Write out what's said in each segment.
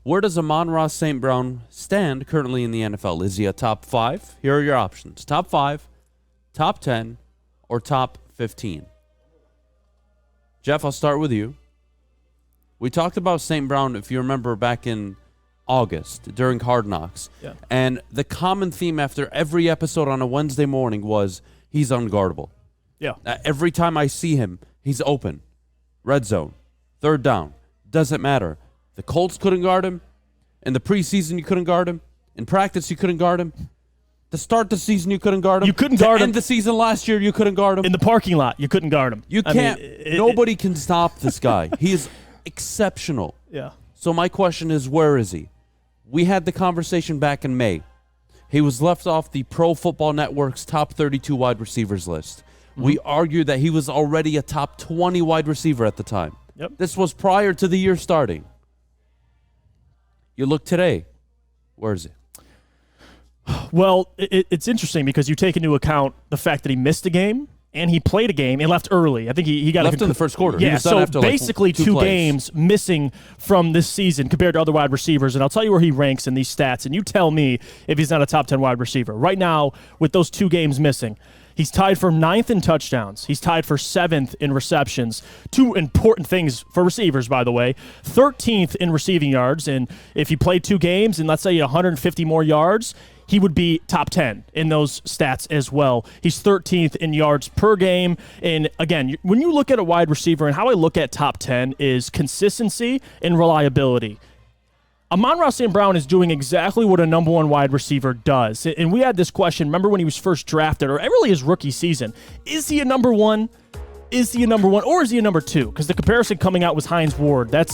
Where does Amon-Ra St. Brown stand currently in the NFL? Is he a top 5? Here are your options. Top 5, top 10, or top 15. Jeff, I'll start with you. We talked about St. Brown, if you remember, back in August during Hard Knocks. Yeah. And the common theme after every episode on a Wednesday morning was he's unguardable. Yeah. Every time I see him, he's open. Red zone. Third down. Doesn't matter. The Colts couldn't guard him. In the preseason, you couldn't guard him. In practice, you couldn't guard him. To start the season, you couldn't guard him. You couldn't guard him. To end the season last year, you couldn't guard him. In the parking lot, you couldn't guard him. You can't. Nobody can stop this guy. He is exceptional. Yeah. So my question is, where is he? We had the conversation back in May. He was left off the Pro Football Network's top 32 wide receivers list. Mm-hmm. We argued that he was already a top 20 wide receiver at the time. Yep. This was prior to the year starting. You look today. Where is he? Well, it's interesting because you take into account the fact that he missed a game and he played a game and left early. I think he got left in the first quarter. Yeah, so after basically two two plays. games missing from this season compared to other wide receivers. And I'll tell you where he ranks in these stats, and you tell me if he's not a top 10 wide receiver. Right now, with those 2 games missing, he's tied for 9th in touchdowns. He's tied for 7th in receptions. 2 important things for receivers, by the way. 13th in receiving yards. And if he played 2 games and let's say 150 more yards, he would be top 10 in those stats as well. He's 13th in yards per game. And again, when you look at a wide receiver, and how I look at top 10 is consistency and reliability. Amon-Ra St. Brown is doing exactly what a number 1 wide receiver does. And we had this question, remember when he was first drafted, or really his rookie season, is he a number 1? Is he a number 1 or is he a number 2? Because the comparison coming out was Hines Ward. That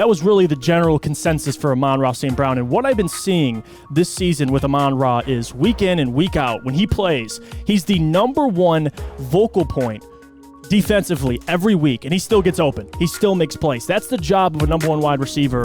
was really the general consensus for Amon-Ra St. Brown. And what I've been seeing this season with Amon-Ra is week in and week out, when he plays, he's the number 1 vocal point defensively every week, and he still gets open. He still makes plays. That's the job of a number 1 wide receiver